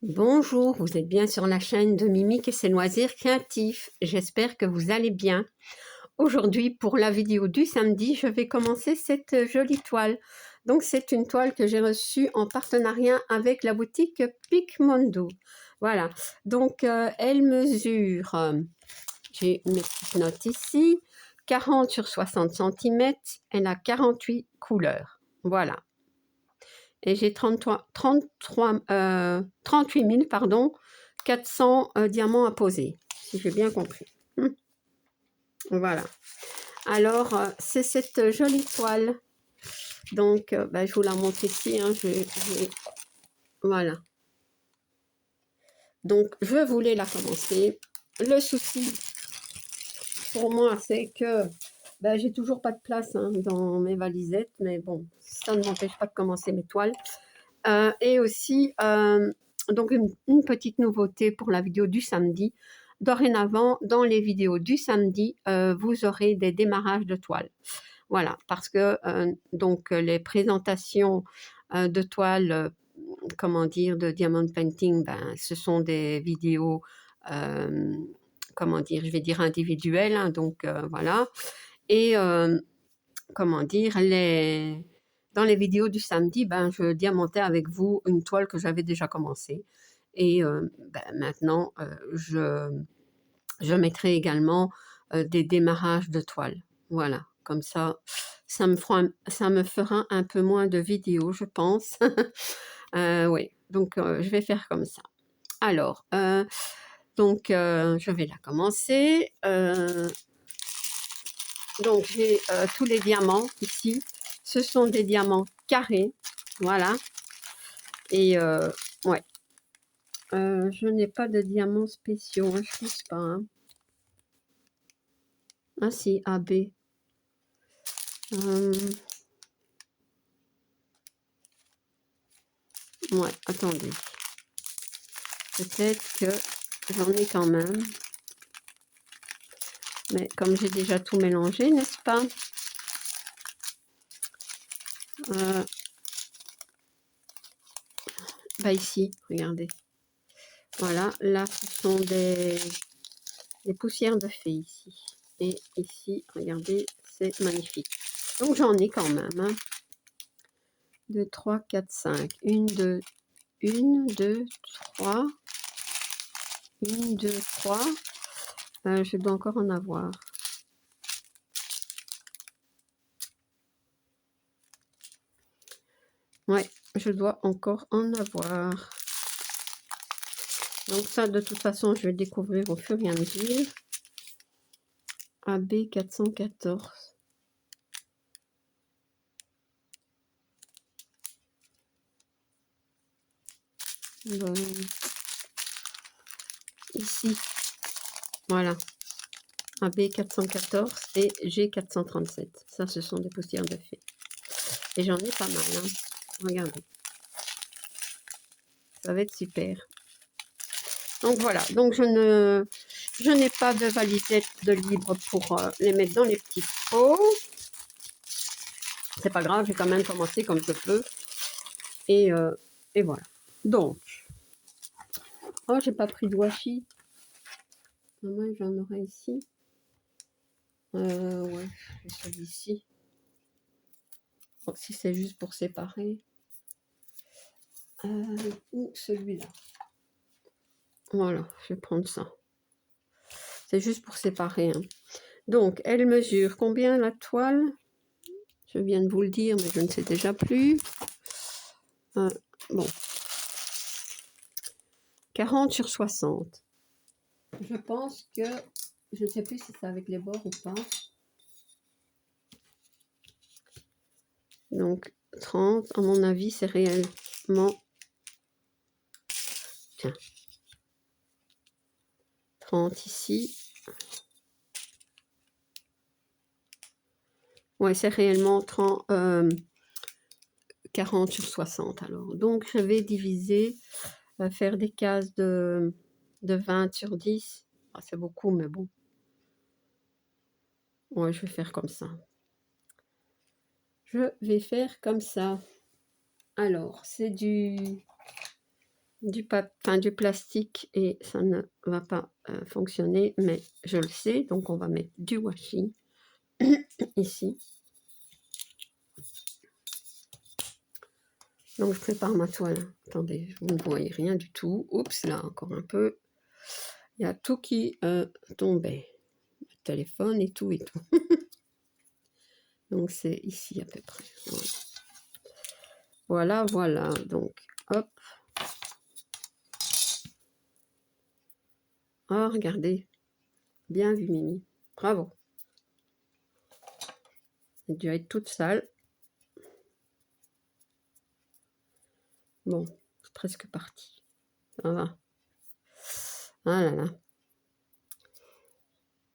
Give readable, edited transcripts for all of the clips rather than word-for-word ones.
Bonjour, vous êtes bien sur la chaîne de Mimique et ses loisirs créatifs. J'espère que vous allez bien. Aujourd'hui, pour la vidéo du samedi, je vais commencer cette jolie toile. Donc, c'est une toile que j'ai reçue en partenariat avec la boutique Picmondo. Voilà. Donc, elle mesure, j'ai mes petites notes ici, 40 sur 60 cm. Elle a 48 couleurs. Voilà. Et j'ai 38 000, pardon, 400 diamants à poser, si j'ai bien compris. Voilà. Alors, c'est cette jolie toile. Donc, je vous la montre ici. Hein, voilà. Donc, je voulais la commencer. Le souci, pour moi, c'est que j'ai toujours pas de place dans mes valisettes. Mais bon, ça ne m'empêche pas de commencer mes toiles. Et aussi, donc une petite nouveauté pour la vidéo du samedi. Dorénavant, dans les vidéos du samedi, vous aurez des démarrages de toiles. Voilà, parce que donc les présentations de toiles, comment dire, de diamond painting, ce sont des vidéos, comment dire, je vais dire individuelles, hein, donc voilà. Et comment dire, dans les vidéos du samedi, je diamantais avec vous une toile que j'avais déjà commencée. Et maintenant, je mettrai également des démarrages de toiles. Voilà, comme ça me fera un peu moins de vidéos, je pense. Oui, donc je vais faire comme ça. Alors, je vais la commencer. Donc, j'ai tous les diamants ici. Ce sont des diamants carrés. Voilà. Et ouais. Je n'ai pas de diamants spéciaux. Hein, je pense pas. Hein. Ah si, AB. Ouais, attendez. Peut-être que j'en ai quand même. Mais comme j'ai déjà tout mélangé, n'est-ce pas? Ici, regardez. Voilà, là, ce sont des poussières de fées ici. Et ici, regardez, c'est magnifique. Donc, j'en ai quand même. Hein. 2, 3, 4, 5. 1, 2, 3. 1, 2, 3. Je dois encore en avoir. Ouais, je dois encore en avoir. Donc ça, de toute façon, je vais découvrir au fur et à mesure. AB 414. Bon. Ici, voilà. AB 414 et G 437. Ça, ce sont des poussières de fée. Et j'en ai pas mal. Hein. Regardez. Ça va être super. Donc voilà. Donc je n'ai pas de valisette de libre pour les mettre dans les petits pots. C'est pas grave, j'ai quand même commencé comme je peux. Et voilà. Donc, oh, j'ai pas pris de washi. J'en aurai ici. Ouais, celui-ci. Oh, si c'est juste pour séparer. Ou celui-là. Voilà, je vais prendre ça. C'est juste pour séparer. Hein. Donc, elle mesure combien la toile? Je viens de vous le dire, mais je ne sais déjà plus. Bon. 40 sur 60. Je pense que... Je ne sais plus si c'est avec les bords ou pas. Donc, 30, à mon avis, c'est réellement... Tiens. 30 ici. Ouais, c'est réellement 40 sur 60. Alors, donc, je vais diviser, faire des cases de 20 sur 10. Ah, c'est beaucoup, mais bon. Ouais, je vais faire comme ça. Je vais faire comme ça. Alors, c'est du du plastique et ça ne va pas fonctionner, mais je le sais, donc on va mettre du washi ici. Donc je prépare ma toile. Attendez, vous ne voyez rien du tout. Oups, là encore un peu. Il y a tout qui tombait. Le téléphone et tout et tout. Donc c'est ici à peu près. Voilà. Voilà, voilà. Donc, hop. Oh, regardez. Bien vu, Mimi. Bravo. Elle a dû être toute sale. Bon, c'est presque parti. Ça va. Ah là là.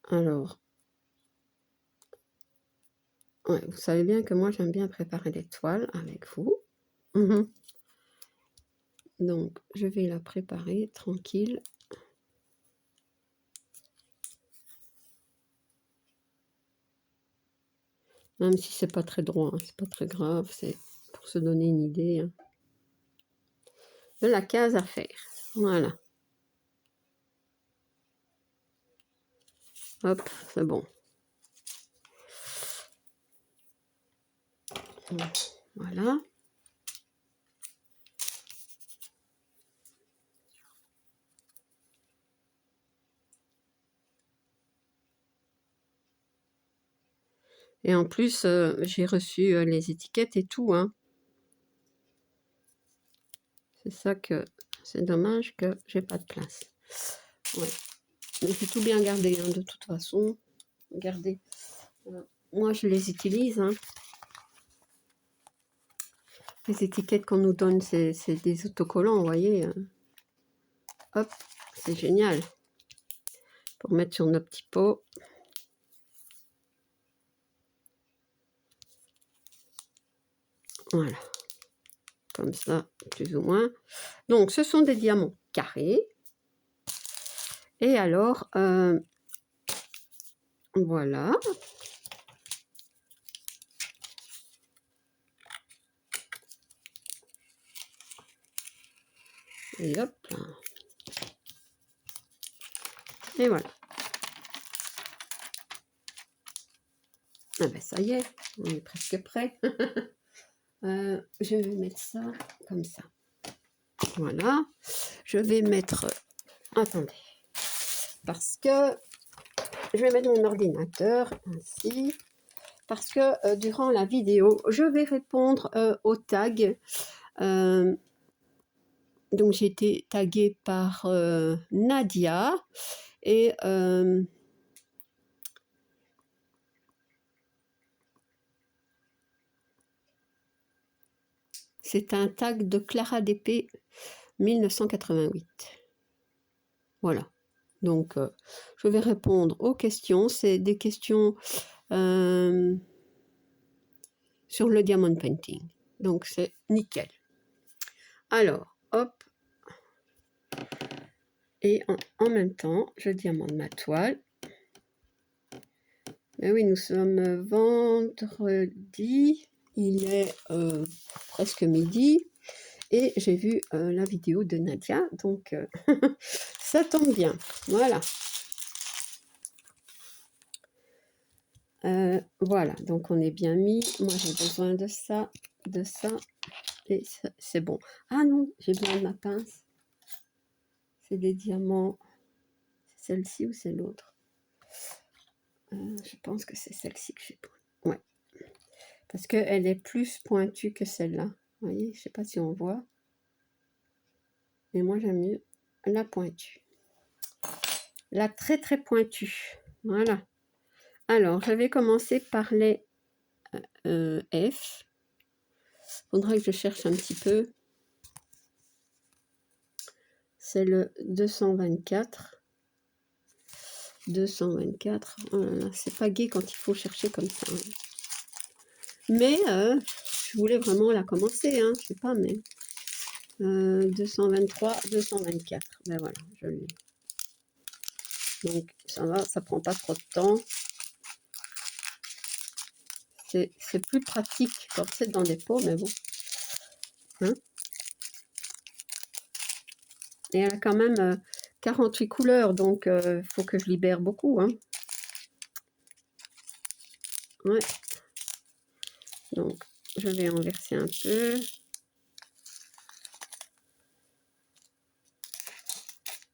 Alors. Ouais, vous savez bien que moi, j'aime bien préparer les toiles avec vous. Donc, je vais la préparer tranquille. Même si c'est pas très droit, hein, c'est pas très grave, c'est pour se donner une idée hein, de la case à faire. Voilà. Hop, c'est bon. Voilà. Et en plus, j'ai reçu les étiquettes et tout. Hein. C'est ça que c'est dommage que j'ai pas de place. Ouais. Mais j'ai tout bien gardé hein, de toute façon. Regardez. Moi, je les utilise. Hein. Les étiquettes qu'on nous donne, c'est des autocollants, vous voyez. Hop, c'est génial. Pour mettre sur nos petits pots. Voilà. Comme ça, plus ou moins. Donc, ce sont des diamants carrés. Et alors, voilà. Et hop là. Et voilà. Ah ben ça y est, on est presque prêt. Je vais mettre ça comme ça. Voilà. Je vais mettre... Attendez. Parce que je vais mettre mon ordinateur ainsi. Parce que durant la vidéo, je vais répondre aux tags. Donc j'ai été taguée par Nadia. Et... c'est un tag de Clara DP 1988. Voilà. Donc, je vais répondre aux questions. C'est des questions sur le diamond painting. Donc, c'est nickel. Alors, hop. Et en même temps, je diamante ma toile. Mais oui, nous sommes vendredi. Il est presque midi. Et j'ai vu la vidéo de Nadia. Donc, ça tombe bien. Voilà. Voilà, donc on est bien mis. Moi, j'ai besoin de ça, et c'est bon. Ah non, j'ai besoin de ma pince. C'est des diamants. C'est celle-ci ou c'est l'autre? Je pense que c'est celle-ci que j'ai besoin. Ouais, parce qu'elle est plus pointue que celle-là. Vous voyez, je sais pas si on voit. Mais moi, j'aime mieux la pointue. La très très pointue. Voilà. Alors, je vais commencer par les F. Faudra que je cherche un petit peu. C'est le 224. 224. Oh là là, c'est pas gai quand il faut chercher comme ça. Hein. Mais je voulais vraiment la commencer. Hein, je sais pas, mais 223, 224. Ben voilà, je l'ai. Donc ça va, ça prend pas trop de temps. C'est plus pratique quand c'est dans des pots, mais bon. Hein. Et elle a quand même 48 couleurs, donc il faut que je libère beaucoup. Hein. Ouais. Donc, je vais en verser un peu.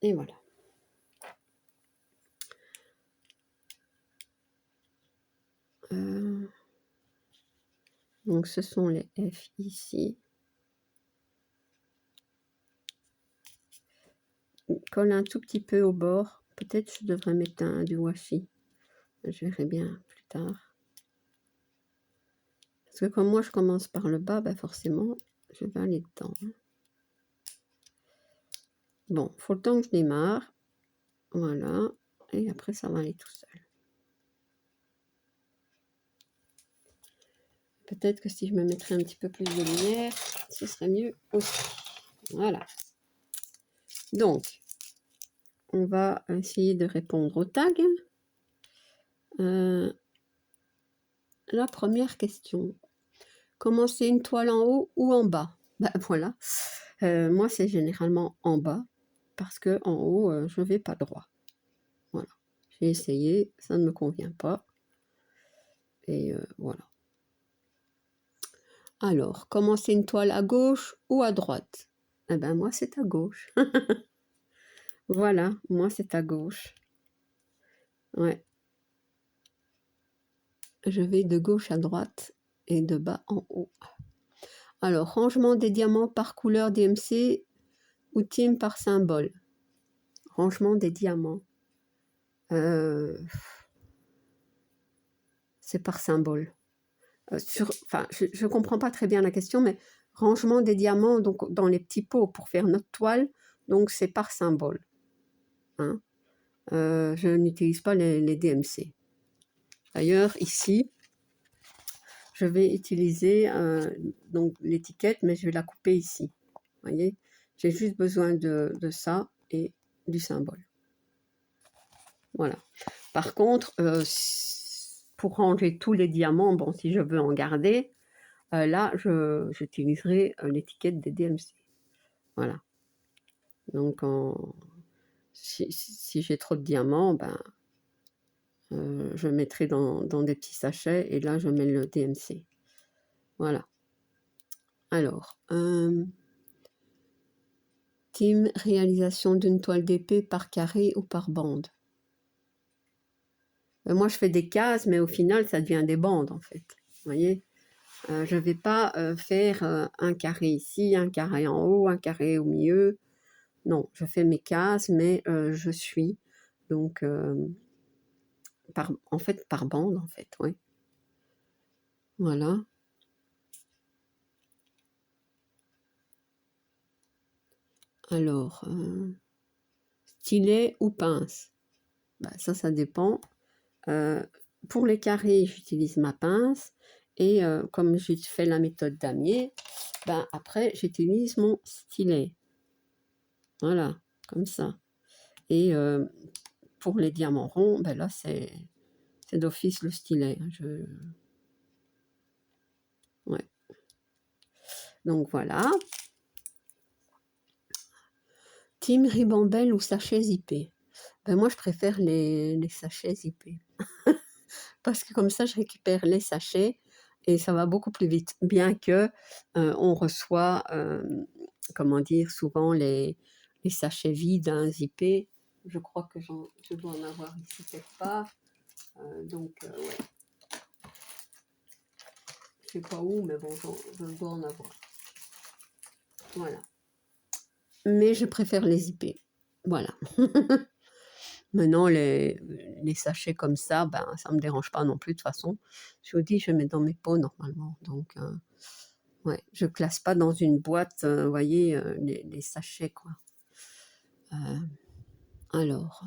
Et voilà. Donc, ce sont les F ici. Colle un tout petit peu au bord. Peut-être je devrais mettre du washi. Je verrai bien plus tard. Parce que comme moi, je commence par le bas, ben forcément, je vais aller dedans. Hein. Bon, il faut le temps que je démarre. Voilà. Et après, ça va aller tout seul. Peut-être que si je me mettrais un petit peu plus de lumière, ce serait mieux aussi. Voilà. Donc, on va essayer de répondre au tag. La première question. Commencer une toile en haut ou en bas? Ben voilà. Moi, c'est généralement en bas parce que en haut, je ne vais pas droit. Voilà. J'ai essayé, ça ne me convient pas. Et voilà. Alors, commencer une toile à gauche ou à droite? Eh ben moi, c'est à gauche. Voilà, moi, c'est à gauche. Ouais. Je vais de gauche à droite et de bas en haut. Alors, rangement des diamants par couleur DMC ou team par symbole? Rangement des diamants. C'est par symbole. Je ne comprends pas très bien la question, mais rangement des diamants donc, dans les petits pots pour faire notre toile, donc c'est par symbole. Hein. Je n'utilise pas les DMC. D'ailleurs, ici, je vais utiliser donc l'étiquette, mais je vais la couper ici. Vous voyez, j'ai juste besoin de ça et du symbole. Voilà. Par contre, pour ranger tous les diamants, bon, si je veux en garder, là, j'utiliserai l'étiquette des DMC. Voilà. Donc, si j'ai trop de diamants, ben, je mettrai dans des petits sachets et là, je mets le DMC. Voilà. Alors, team réalisation d'une toile d'épée par carré ou par bande? Moi, je fais des cases, mais au final, ça devient des bandes, en fait. Vous voyez, je ne vais pas faire un carré ici, un carré en haut, un carré au milieu. Non, je fais mes cases, mais je suis. Donc, en fait, par bande, en fait, oui. Voilà. Alors, stylet ou pince? Ben, ça dépend. Pour les carrés, j'utilise ma pince. Et comme j'ai fait la méthode damier, ben, après, j'utilise mon stylet. Voilà, comme ça. Et pour les diamants ronds, ben là, c'est d'office le stylet. Ouais. Donc, voilà. Team Ribambelle ou sachets zippés? Ben, moi, je préfère les sachets zippés. Parce que comme ça, je récupère les sachets et ça va beaucoup plus vite. Bien que on reçoit, comment dire, souvent les sachets vides, hein, zippés. Je crois que je dois en avoir ici quelque part. Donc, ouais. Je sais pas où, mais bon, je dois en avoir. Voilà. Mais je préfère les zippés. Voilà. Maintenant, les sachets comme ça, ben, ça ne me dérange pas non plus de toute façon. Je vous dis, je mets dans mes pots normalement. Donc, ouais, je ne classe pas dans une boîte, vous voyez, les sachets, quoi. Alors,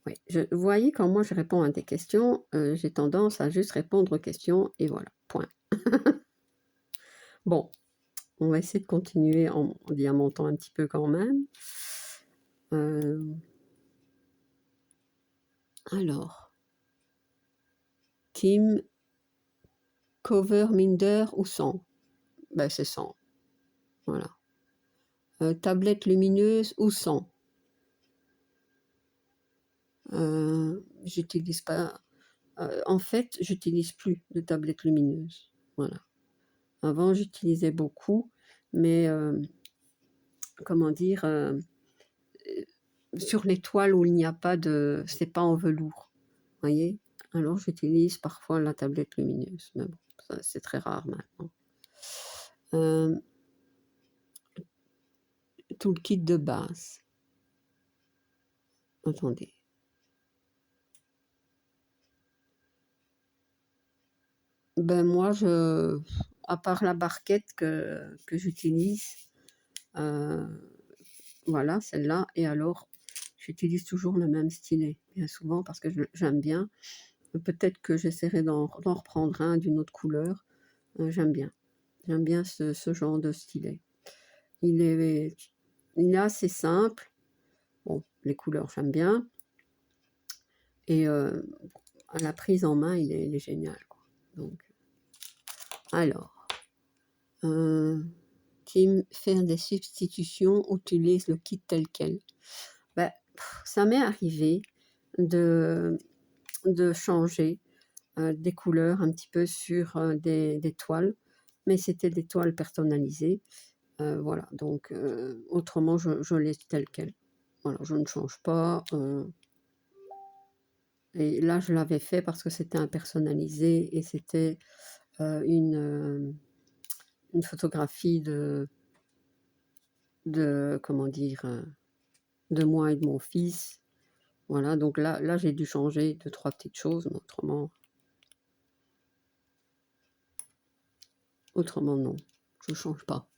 ouais, vous voyez, quand moi je réponds à des questions, j'ai tendance à juste répondre aux questions et voilà, point. Bon, on va essayer de continuer en diamantant un petit peu quand même. Alors, team cover minder ou sans? Ben, c'est sans. Voilà. tablette lumineuse ou sans. J'utilise pas, en fait, j'utilise plus de tablette lumineuse. Voilà. Avant, j'utilisais beaucoup, mais comment dire, sur les toiles où il n'y a pas de, c'est pas en velours, voyez. Alors j'utilise parfois la tablette lumineuse, mais bon, c'est très rare maintenant. Tout le kit de base. Attendez. Ben moi, à part la barquette que j'utilise, voilà, celle-là, et alors j'utilise toujours le même stylet, bien souvent, parce que j'aime bien. Peut-être que j'essaierai d'en reprendre un d'une autre couleur. J'aime bien ce genre de stylet. Il est assez simple. Bon, les couleurs, j'aime bien. Et à la prise en main, il est génial, quoi. Donc, alors, faire des substitutions, utilise le kit tel quel. Ben, ça m'est arrivé de changer des couleurs un petit peu sur des toiles, mais c'était des toiles personnalisées. Voilà, donc autrement, je laisse tel quel. Voilà, je ne change pas. Et là, je l'avais fait parce que c'était un personnalisé et c'était une photographie comment dire, de moi et de mon fils. Voilà, donc là j'ai dû changer 2-3 petites choses, mais autrement non, je ne change pas.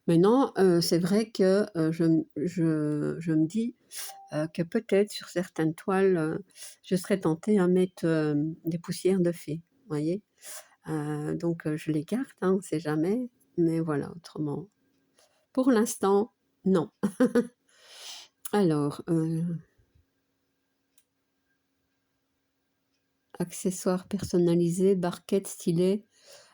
Maintenant, c'est vrai que je me dis que peut-être sur certaines toiles, je serais tentée à mettre des poussières de fée, vous voyez. Donc je les garde, hein, on ne sait jamais, mais voilà, autrement. Pour l'instant, non. Alors, accessoires personnalisés, barquette, stylet.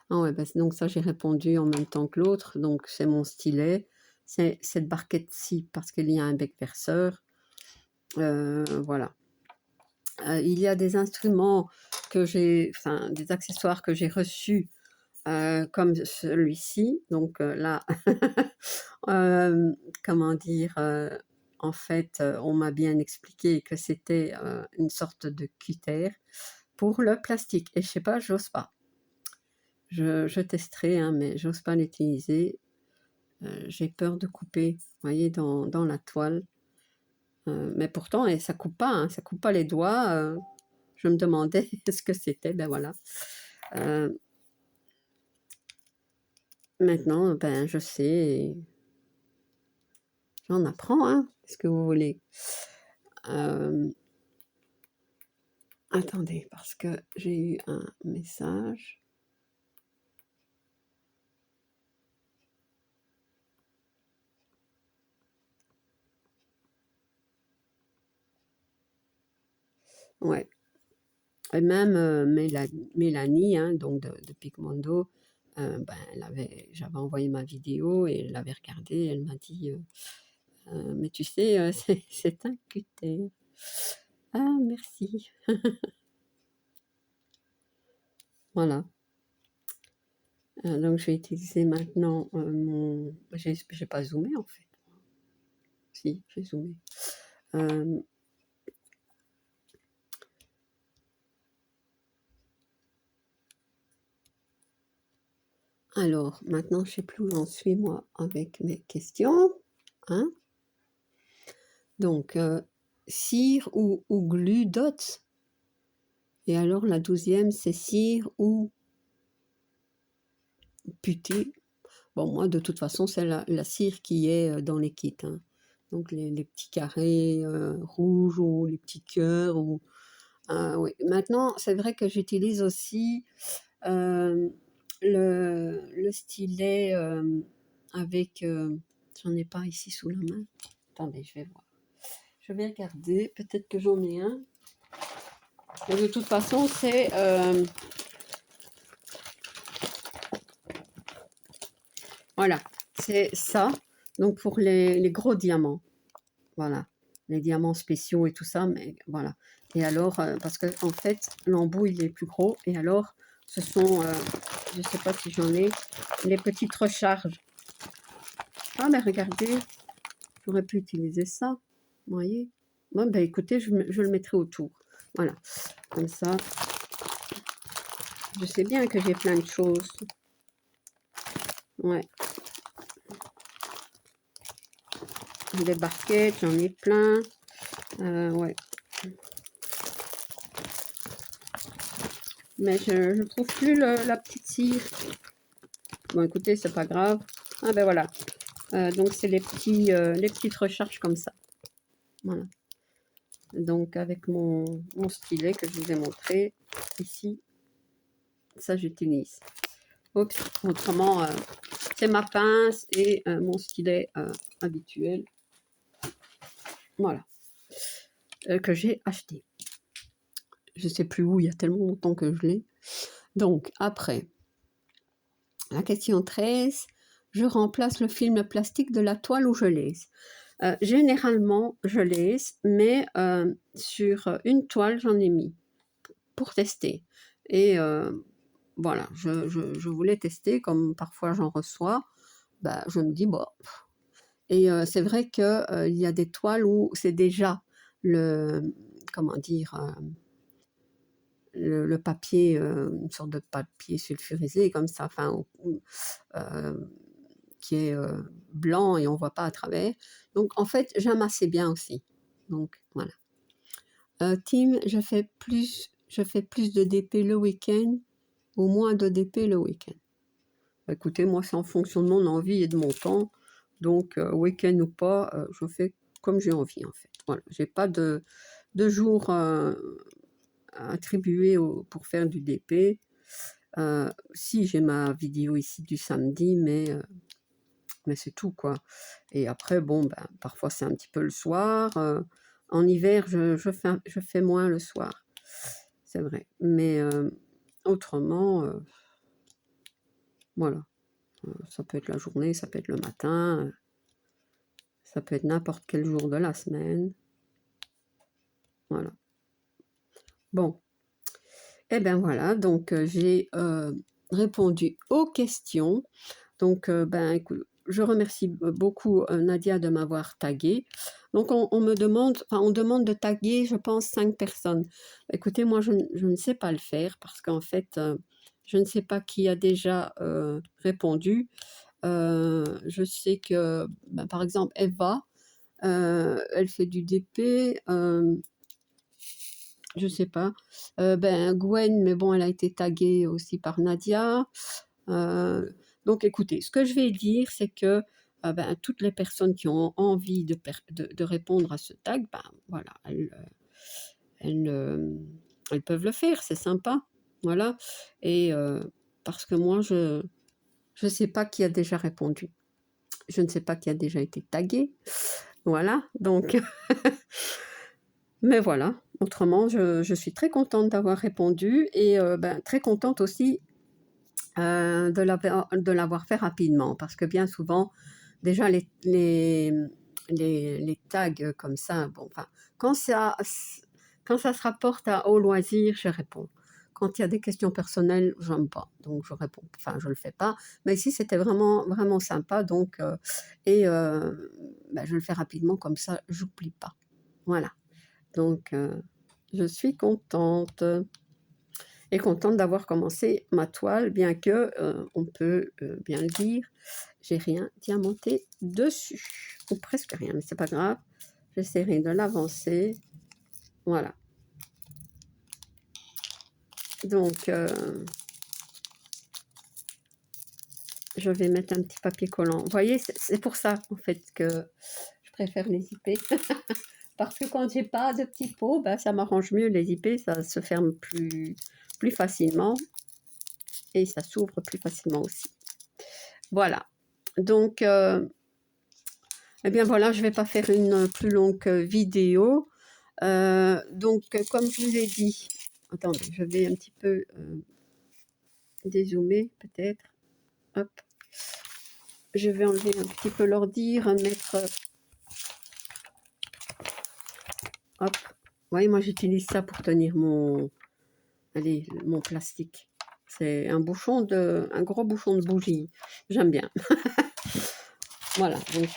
Ah ouais, bah, donc ça j'ai répondu en même temps que l'autre, donc c'est mon stylet. C'est cette barquette-ci parce qu'il y a un bec perceur. Voilà. Il y a des instruments enfin des accessoires que j'ai reçus comme celui-ci. Donc là, comment dire, en fait, on m'a bien expliqué que c'était une sorte de cutter pour le plastique. Et je sais pas, j'ose pas. Je testerai, hein, mais j'ose pas l'utiliser. J'ai peur de couper, vous voyez, dans la toile. Mais pourtant, et ça coupe pas, hein, ça coupe pas les doigts. Je me demandais ce que c'était, ben voilà. Maintenant, ben je sais, j'en apprends, hein, ce que vous voulez. Attendez, parce que j'ai eu un message. Ouais. Et même Mélanie, hein, donc de Pigmondo, ben, j'avais envoyé ma vidéo et elle l'avait regardée. Elle m'a dit mais tu sais, c'est un cutter. Ah, merci. Voilà. Donc, je vais utiliser maintenant mon. J'ai pas zoomé en fait. Si, j'ai zoomé. Alors, maintenant, je ne sais plus où j'en suis, moi, avec mes questions. Hein. Donc, cire ou glue dots. Et alors, la 12e, c'est cire ou putty. Bon, moi, de toute façon, c'est la cire qui est dans les kits. Hein. Donc, les petits carrés rouges ou les petits cœurs. Oui. Maintenant, c'est vrai que j'utilise aussi le stylet avec... j'en ai pas ici sous la main. Attendez, je vais voir. Je vais regarder. Peut-être que j'en ai un. Et de toute façon, c'est... voilà. c'est ça. Donc pour les gros diamants, voilà, les diamants spéciaux et tout ça, mais voilà. Et alors, parce que en fait, l'embout il est plus gros, et alors ce sont, je sais pas si j'en ai, les petites recharges. Ah mais regardez, j'aurais pu utiliser ça, vous voyez. Bon ben écoutez, je le mettrai autour, voilà, comme ça. Je sais bien que j'ai plein de choses, ouais. Des baskets, j'en ai plein, ouais. Mais je trouve plus la petite cire. Bon, écoutez, c'est pas grave. Ah ben voilà. Donc c'est les petites recharges comme ça. Voilà. Donc avec mon stylet que je vous ai montré ici, ça j'utilise. Oups, autrement, c'est ma pince et mon stylet habituel. Voilà. Que j'ai acheté. Je sais plus où, il y a tellement longtemps que je l'ai. Donc après, la question 13, je remplace le film plastique de la toile ou je laisse. Généralement, je laisse, mais sur une toile, j'en ai mis pour tester. Et voilà, je voulais tester, comme parfois j'en reçois, bah, je me dis, bon. Et c'est vrai qu'il y a des toiles où c'est déjà comment dire, le papier, une sorte de papier sulfurisé comme ça, enfin, qui est blanc et on ne voit pas à travers. Donc en fait, j'aime assez bien aussi. Donc voilà. Tim, je fais plus de DP le week-end ou moins de DP le week-end. Écoutez, moi c'est en fonction de mon envie et de mon temps. Donc week-end ou pas, je fais comme j'ai envie en fait. Voilà, j'ai pas de jour attribué pour faire du DP. Si j'ai ma vidéo ici du samedi, mais c'est tout quoi. Et après, bon, ben, parfois c'est un petit peu le soir. En hiver, je fais moins le soir, c'est vrai. Mais autrement, voilà. Ça peut être la journée, ça peut être le matin, ça peut être n'importe quel jour de la semaine. Voilà. Bon. Et bien voilà, donc j'ai répondu aux questions. Donc, ben, écoute, je remercie beaucoup Nadia de m'avoir tagué. Donc, on me demande, enfin, on demande de taguer, je pense, 5 personnes. Écoutez, moi, je ne sais pas le faire parce qu'en fait, je ne sais pas qui a déjà répondu. Je sais que, ben, par exemple, Eva, elle fait du DP. Je sais pas. Ben, Gwen, mais bon, elle a été taguée aussi par Nadia. Donc écoutez, ce que je vais dire, c'est que ben, toutes les personnes qui ont envie de répondre à ce tag, ben, voilà, elles peuvent le faire, c'est sympa. Voilà. Et parce que moi, je ne sais pas qui a déjà répondu. Je ne sais pas qui a déjà été tagué. Voilà, donc... Mais voilà, autrement, je suis très contente d'avoir répondu et ben, très contente aussi de l'avoir fait rapidement, parce que bien souvent, déjà les tags comme ça, bon, enfin, quand ça se rapporte au loisir, je réponds. Quand il y a des questions personnelles, j'aime pas, donc je réponds. Enfin, je le fais pas. Mais ici, c'était vraiment, vraiment sympa, donc ben, je le fais rapidement, comme ça, j'oublie pas. Voilà. Donc, je suis contente. Et contente d'avoir commencé ma toile, bien que, on peut bien le dire, j'ai rien diamanté dessus, ou presque rien, mais c'est pas grave. J'essaierai de l'avancer, voilà. Donc, je vais mettre un petit papier collant. Vous voyez, c'est pour ça, en fait, que je préfère les IP. Parce que quand j'ai pas de petits pots, ben, ça m'arrange mieux, les IP, ça se ferme plus facilement. Et ça s'ouvre plus facilement aussi. Voilà. Donc, eh bien voilà, je ne vais pas faire une plus longue vidéo. Donc, comme je vous ai dit, attendez, je vais un petit peu dézoomer peut-être. Hop. je vais enlever un petit peu l'ordi, remettre... hop. Vous voyez, moi j'utilise ça pour tenir mon... Allez, mon plastique. C'est un gros bouchon de bougie. J'aime bien. Voilà, donc...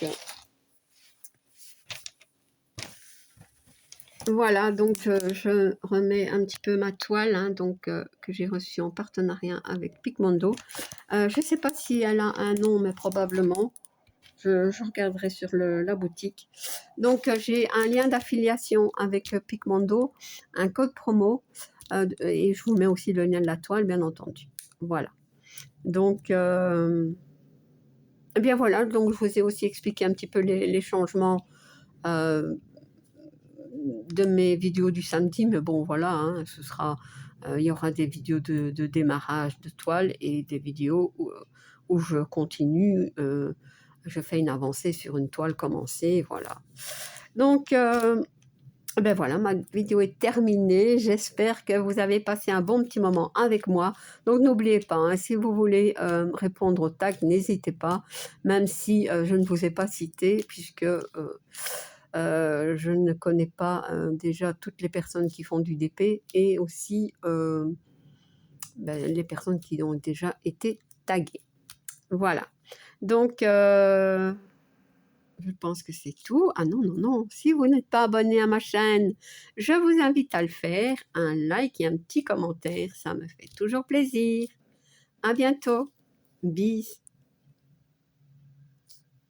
voilà, donc je remets un petit peu ma toile, hein, donc, que j'ai reçue en partenariat avec Picmondo. Je ne sais pas si elle a un nom, mais probablement. Je regarderai sur la boutique. Donc, j'ai un lien d'affiliation avec Picmondo, un code promo, et je vous mets aussi le lien de la toile, bien entendu. Voilà. Donc, eh bien voilà, donc je vous ai aussi expliqué un petit peu les changements de mes vidéos du samedi, mais bon, voilà, hein, ce sera, il y aura des vidéos de démarrage de toile et des vidéos où je continue, je fais une avancée sur une toile commencée, voilà. Donc, ben voilà, ma vidéo est terminée. J'espère que vous avez passé un bon petit moment avec moi. Donc, n'oubliez pas, hein, si vous voulez répondre au tag, n'hésitez pas, même si je ne vous ai pas cité, puisque je ne connais pas déjà toutes les personnes qui font du DP et aussi les personnes qui ont déjà été taguées. Voilà. Donc, je pense que c'est tout. Ah non, non, non. Si vous n'êtes pas abonné à ma chaîne, je vous invite à le faire. Un like et un petit commentaire, ça me fait toujours plaisir. À bientôt. Bis.